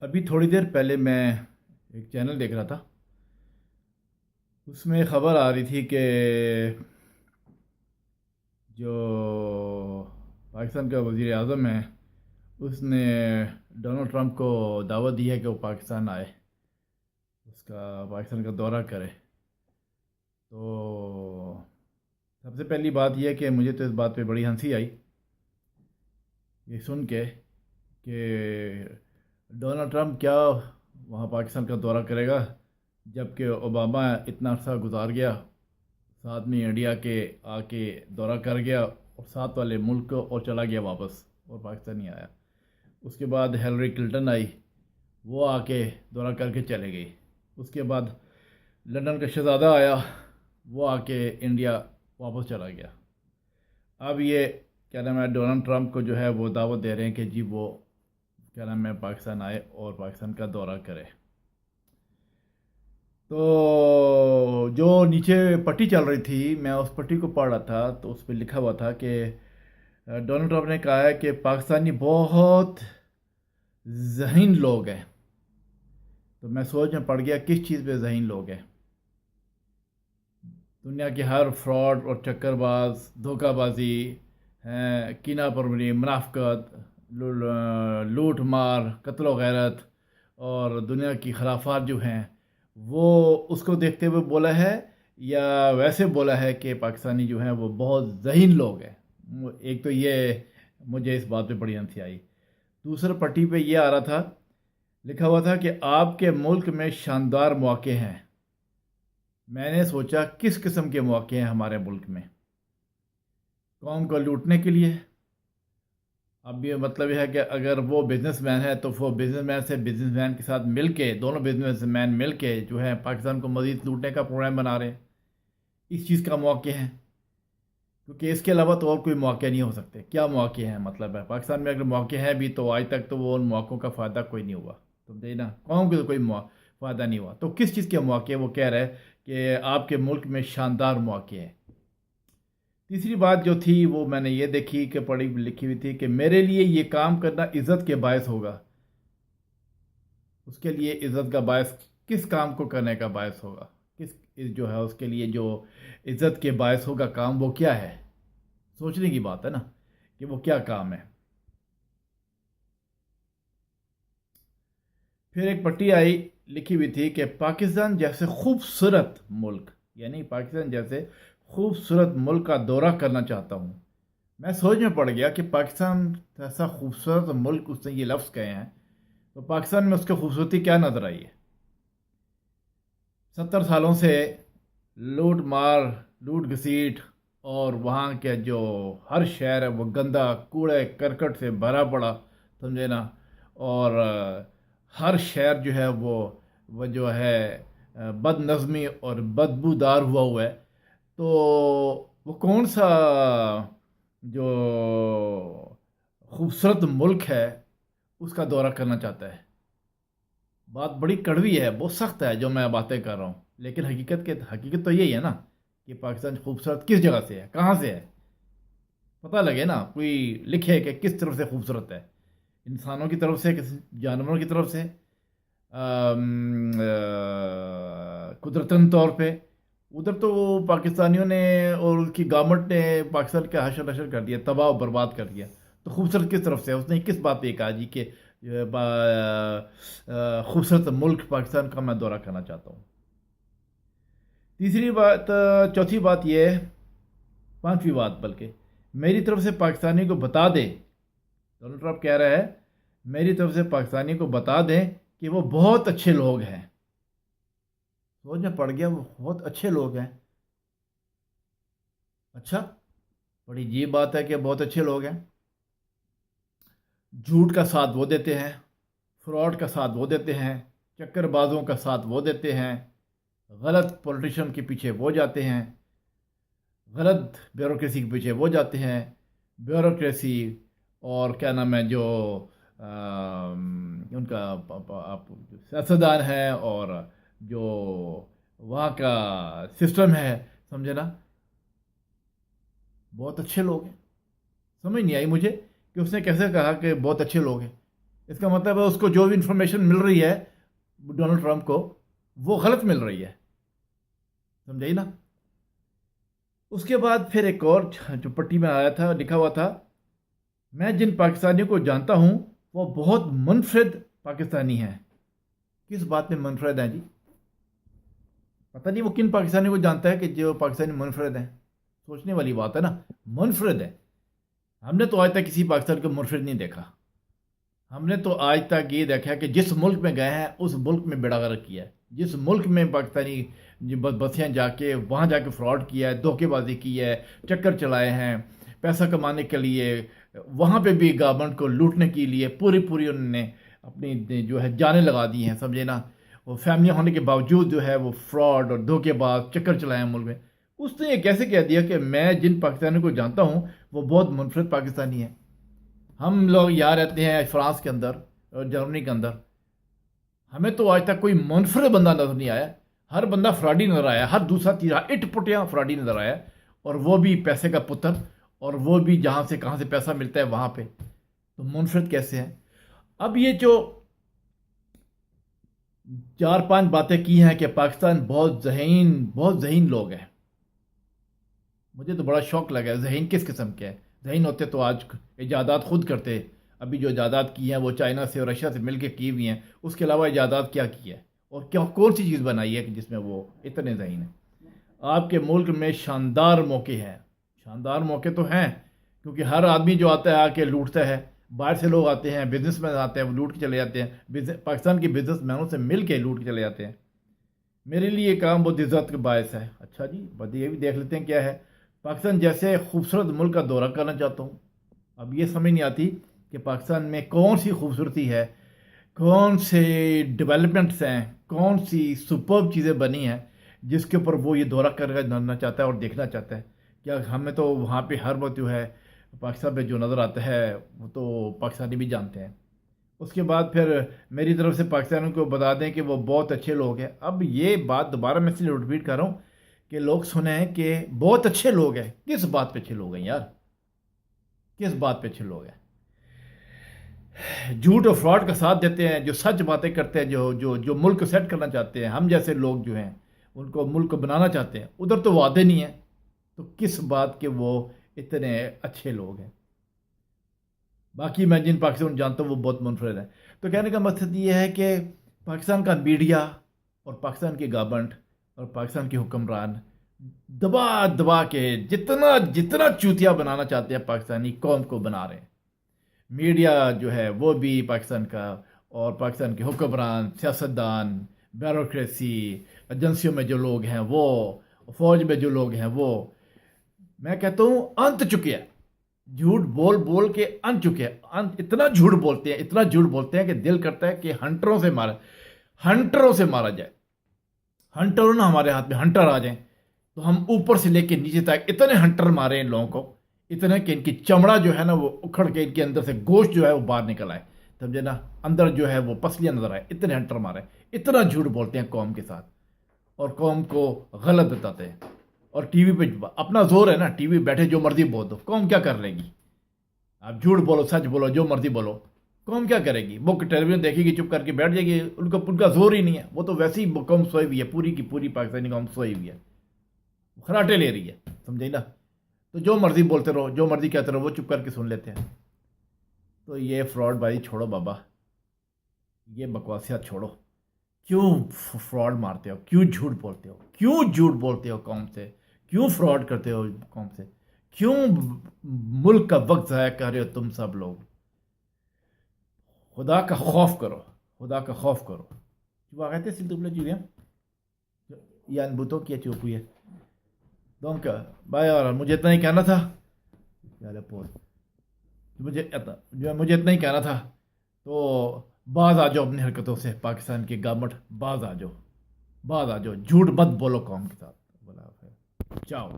ابھی تھوڑی دیر پہلے میں ایک چینل دیکھ رہا تھا. اس میں خبر آ رہی تھی کہ جو پاکستان کا وزیر اعظم ہے اس نے ڈونلڈ ٹرمپ کو دعوت دی ہے کہ وہ پاکستان آئے، اس کا پاکستان کا دورہ کرے. تو سب سے پہلی بات یہ ہے کہ مجھے تو اس بات پہ بڑی ہنسی آئی یہ سن کے کہ ڈونلڈ ٹرمپ کیا وہاں پاکستان کا دورہ کرے گا، جب کہ اوباما اتنا عرصہ گزار گیا، ساتھ میں انڈیا کے آ کے دورہ کر گیا اور ساتھ والے ملک اور چلا گیا واپس اور پاکستان نہیں آیا. اس کے بعد ہیلری کلنٹن آئی، وہ آ کے دورہ کر کے چلے گئی. اس کے بعد لندن کا شہزادہ آیا، وہ آ کے انڈیا واپس چلا گیا. اب یہ کیا نام ہے ڈونلڈ ٹرمپ کو جو ہے وہ دعوت دے رہے ہیں کہ جی وہ کیا نام ہے پاکستان آئے اور پاکستان کا دورہ کرے. تو جو نیچے پٹی چل رہی تھی میں اس پٹی کو پڑھ رہا تھا تو اس پہ لکھا ہوا تھا کہ ڈونلڈ ٹرمپ نے کہا ہے کہ پاکستانی بہت ذہین لوگ ہیں. تو میں سوچ میں پڑ گیا کس چیز پہ ذہین لوگ ہیں. دنیا کے ہر فراڈ اور چکر باز، دھوکہ بازی، کینہ پروری، منافقت، لوٹ مار، قتل و غیرت اور دنیا کی خرافات جو ہیں وہ اس کو دیکھتے ہوئے بولا ہے یا ویسے بولا ہے کہ پاکستانی جو ہیں وہ بہت ذہین لوگ ہیں. ایک تو یہ مجھے اس بات پہ بڑی ہنسی آئی. دوسرا پٹی پہ یہ آ رہا تھا، لکھا ہوا تھا کہ آپ کے ملک میں شاندار مواقع ہیں. میں نے سوچا کس قسم کے مواقع ہیں ہمارے ملک میں؟ قوم کو لوٹنے کے لیے. اب یہ مطلب یہ ہے کہ اگر وہ بزنس مین ہے تو وہ بزنس مین سے بزنس مین کے ساتھ مل کے، دونوں بزنس مین مل کے جو ہے پاکستان کو مزید لوٹنے کا پروگرام بنا رہے ہیں. اس چیز کا مواقع ہے، کیونکہ اس کے علاوہ تو اور کوئی مواقع نہیں ہو سکتے. کیا مواقع ہیں؟ مطلب ہے پاکستان میں اگر مواقع ہے بھی تو آج تک تو وہ ان مواقعوں کا فائدہ کوئی نہیں ہوا. تم دیکھنا قوم کو تو کوئی فائدہ نہیں ہوا. تو کس چیز کے مواقع وہ کہہ رہے کہ آپ کے ملک میں شاندار مواقع ہے. تیسری بات جو تھی وہ میں نے یہ دیکھی کہ پڑھی لکھی ہوئی تھی کہ میرے لیے یہ کام کرنا عزت کے باعث ہوگا. اس کے لیے عزت کا باعث کس کام کو کرنے کا باعث ہوگا؟ کس جو ہے اس کے لیے جو عزت کے باعث ہوگا کام وہ کیا ہے؟ سوچنے کی بات ہے نا کہ وہ کیا کام ہے. پھر ایک پٹی آئی، لکھی ہوئی تھی کہ پاکستان جیسے خوبصورت ملک، یعنی پاکستان جیسے خوبصورت ملک کا دورہ کرنا چاہتا ہوں. میں سوچ میں پڑ گیا کہ پاکستان ایسا خوبصورت ملک، اس نے یہ لفظ کہے ہیں تو پاکستان میں اس کی خوبصورتی کیا نظر آئی ہے؟ 70 سالوں سے لوٹ مار، لوٹ گھسیٹ اور وہاں کے جو ہر شہر ہے وہ گندا کوڑے کرکٹ سے بھرا پڑا، سمجھے نا. اور ہر شہر جو ہے وہ جو ہے بد نظمی اور بدبودار ہوا ہے. تو وہ کون سا جو خوبصورت ملک ہے اس کا دورہ کرنا چاہتا ہے؟ بات بڑی کڑوی ہے، بہت سخت ہے جو میں باتیں کر رہا ہوں، لیکن حقیقت تو یہی ہے نا کہ پاکستان خوبصورت کس جگہ سے ہے، کہاں سے ہے. پتہ لگے نا، کوئی لکھے کہ کس طرف سے خوبصورت ہے. انسانوں کی طرف سے، جانوروں کی طرف سے، قدرتاً طور پہ. ادھر تو پاکستانیوں نے اور اس کی گورنمنٹ نے پاکستان کا حشر نشر کر دیا، تباہ و برباد کر دیا. تو خوبصورت کس طرف سے ہے؟ اس نے کس بات پہ کہا جی کہ خوبصورت ملک پاکستان کا میں دورہ کرنا چاہتا ہوں. تیسری بات، چوتھی بات یہ ہے، پانچویں بات بلکہ، میری طرف سے پاکستانی کو بتا دے. ڈونلڈ ٹرمپ کہہ رہا ہے میری طرف سے پاکستانی کو بتا دیں کہ وہ بہت اچھے لوگ ہیں. سوچ میں پڑ گیا وہ بہت اچھے لوگ ہیں. اچھا، بڑی عجیب بات ہے کہ بہت اچھے لوگ ہیں. جھوٹ کا ساتھ وہ دیتے ہیں، فراڈ کا ساتھ وہ دیتے ہیں، چکر بازوں کا ساتھ وہ دیتے ہیں، غلط پولیٹیشن کے پیچھے وہ جاتے ہیں، غلط بیوروکریسی کے پیچھے وہ جاتے ہیں. بیوروکریسی اور کیا نام ہے جو ان کا سیاستدان ہے اور جو وہاں کا سسٹم ہے، سمجھے نا، بہت اچھے لوگ ہیں. سمجھ نہیں آئی مجھے کہ اس نے کیسے کہا کہ بہت اچھے لوگ ہیں. اس کا مطلب ہے اس کو جو بھی انفارمیشن مل رہی ہے ڈونلڈ ٹرمپ کو وہ غلط مل رہی ہے، سمجھائی نا؟ اس کے بعد پھر ایک اور جو پٹی میں آیا تھا، لکھا ہوا تھا، میں جن پاکستانیوں کو جانتا ہوں وہ بہت منفرد پاکستانی ہیں۔ کس بات میں منفرد ہیں جی؟ پتہ نہیں وہ کن پاکستانیوں کو جانتا ہے کہ جو پاکستانی منفرد ہیں؟ سوچنے والی بات ہے نا، منفرد ہے۔ ہم نے تو آج تک کسی پاکستان کو منفرد نہیں دیکھا۔ ہم نے تو آج تک یہ دیکھا کہ جس ملک میں گئے ہیں اس ملک میں بیڑا غرق کیا ہے، جس ملک میں پاکستانی بسیاں جا کے وہاں جا کے فراڈ کیا ہے، دھوکے بازی کی ہے، چکر چلائے ہیں پیسہ کمانے کے لیے، وہاں پہ بھی گورنمنٹ کو لوٹنے کے لیے پوری انہوں نے اپنی جو ہے جانیں لگا دی ہیں، سمجھے نا؟ وہ فیملی ہونے کے باوجود جو ہے وہ فراڈ اور دھوکے باز چکر چلائے ہیں ملک میں۔ اس نے یہ کیسے کہہ دیا کہ میں جن پاکستانیوں کو جانتا ہوں وہ بہت منفرد پاکستانی ہیں؟ ہم لوگ یہاں رہتے ہیں فرانس کے اندر اور جرمنی کے اندر، ہمیں تو آج تک کوئی منفرد بندہ نظر نہیں آیا، ہر بندہ فراڈی نظر آیا، ہر دوسرا تیسرا اٹ پٹیاں فراڈی نظر آیا، اور وہ بھی پیسے کا پتر، اور وہ بھی جہاں سے کہاں سے پیسہ ملتا ہے وہاں پہ، تو منفرد کیسے ہیں؟ اب یہ جو 4-5 باتیں کی ہیں کہ پاکستان بہت ذہین لوگ ہیں، مجھے تو بڑا شوق لگا۔ ذہین کس قسم کے ہیں؟ ذہین ہوتے تو آج ایجادات خود کرتے۔ ابھی جو ایجادات کی ہیں وہ چائنا سے اور رشیا سے مل کے کی ہوئی ہیں، اس کے علاوہ ایجادات کیا کی ہے اور کون سی چیز بنائی ہے کہ جس میں وہ اتنے ذہین ہیں؟ آپ کے ملک میں شاندار موقع ہیں، شاندار موقع تو ہیں، کیونکہ ہر آدمی جو آتا ہے آ کے لوٹتا ہے، باہر سے لوگ آتے ہیں، بزنس مین آتے ہیں، وہ لوٹ کے چلے جاتے ہیں، پاکستان کے بزنس مینوں سے مل کے لوٹ کے چلے جاتے ہیں۔ میرے لیے یہ کام بہت عزت کا باعث ہے۔ اچھا جی، بس یہ بھی دیکھ لیتے ہیں کیا ہے۔ پاکستان جیسے خوبصورت ملک کا دورہ کرنا چاہتا ہوں، اب یہ سمجھ نہیں آتی کہ پاکستان میں کون سی خوبصورتی ہے، کون سے ڈیولپمنٹس ہیں، کون سی سپرب چیزیں بنی ہیں جس کے اوپر وہ یہ دورہ کر کے جاننا چاہتا ہے اور دیکھنا چاہتا ہے۔ کیا ہمیں تو وہاں پہ ہر وقت جو ہے پاکستان پہ جو نظر آتا ہے وہ تو پاکستانی بھی جانتے ہیں۔ اس کے بعد پھر میری طرف سے پاکستانیوں کو بتا دیں کہ وہ بہت اچھے لوگ ہیں۔ اب یہ بات دوبارہ میں اس لیے ریپیٹ کر رہا ہوں کہ لوگ سنیں کہ بہت اچھے لوگ ہیں۔ کس بات پہ اچھے لوگ ہیں یار؟ کس بات پہ اچھے لوگ ہیں؟ جھوٹ اور فراڈ کا ساتھ دیتے ہیں، جو سچ باتیں کرتے ہیں، جو ملک کو سیٹ کرنا چاہتے ہیں، ہم جیسے لوگ جو ہیں ان کو ملک کو بنانا چاہتے ہیں، ادھر تو وہ آتے نہیں ہیں، تو کس بات کے وہ اتنے اچھے لوگ ہیں؟ باقی میں جن پاکستان جانتا ہوں وہ بہت منفرد ہیں۔ تو کہنے کا مقصد یہ ہے کہ پاکستان کا میڈیا اور پاکستان کی گورنمنٹ اور پاکستان کے حکمران دبا کے جتنا چوتیا بنانا چاہتے ہیں پاکستانی قوم کو بنا رہے ہیں۔ میڈیا جو ہے وہ بھی پاکستان کا، اور پاکستان کے حکمران، سیاستدان، بیوروکریسی، ایجنسیوں میں جو لوگ ہیں وہ، فوج میں جو لوگ ہیں وہ، میں کہتا ہوں انت چکے ہیں، جھوٹ بول کے انت چکے ہیں۔ اتنا جھوٹ بولتے ہیں کہ دل کرتا ہے کہ ہنٹروں سے مارا جائے۔ ہنٹروں نا ہمارے ہاتھ میں ہنٹر آ جائیں تو ہم اوپر سے لے کے نیچے تک اتنے ہنٹر مارے ان لوگوں کو، اتنا کہ ان کی چمڑا جو ہے نا وہ اکھڑ کے ان کے اندر سے گوشت جو ہے وہ باہر نکل آئے، سمجھے نا؟ اندر جو ہے وہ پسلیاں نظر آئے، اتنے ہنٹر مارے۔ اتنا جھوٹ بولتے ہیں قوم کے ساتھ اور قوم کو غلط بتاتے ہیں، اور ٹی وی پہ اپنا زور ہے نا، ٹی وی بیٹھے جو مرضی بول دو، قوم کیا کر لے گی؟ آپ جھوٹ بولو، سچ بولو، جو مرضی بولو، قوم کیا کرے گی؟ وہ ٹیلی ویژن دیکھے گی، چپ کر کے بیٹھ جائے گی، ان کا زور ہی نہیں ہے، وہ تو ویسے ہی قوم سوئی ہوئی ہے، پوری کی پوری پاکستانی قوم سوئی ہوئی ہے، خراٹے لے رہی ہے، سمجھے نا؟ تو جو مرضی بولتے رہو، جو مرضی کہتے رہو، وہ چپ کر کے سن لیتے ہیں۔ تو یہ فراڈ بازی چھوڑو بابا، یہ بکواسیات چھوڑو۔ کیوں فراڈ مارتے ہو؟ کیوں جھوٹ بولتے ہو قوم سے؟ کیوں فراڈ کرتے ہو قوم سے؟ کیوں ملک کا وقت ضائع کر رہے ہو تم سب لوگ؟ خدا کا خوف کرو۔ Cuma kata situ pula juga yan butuh kیا چوپ ہوئی ہے۔ Donc بھائی اور مجھے اتنا ہی کہنا تھا، مجھے اتنا ہی کہنا تھا، تو باز آ جاؤ اپنی حرکتوں سے، پاکستان کی گورنمنٹ باز آ جاؤ، جھوٹ مت بولو قوم کے ساتھ۔ بولا چاؤ۔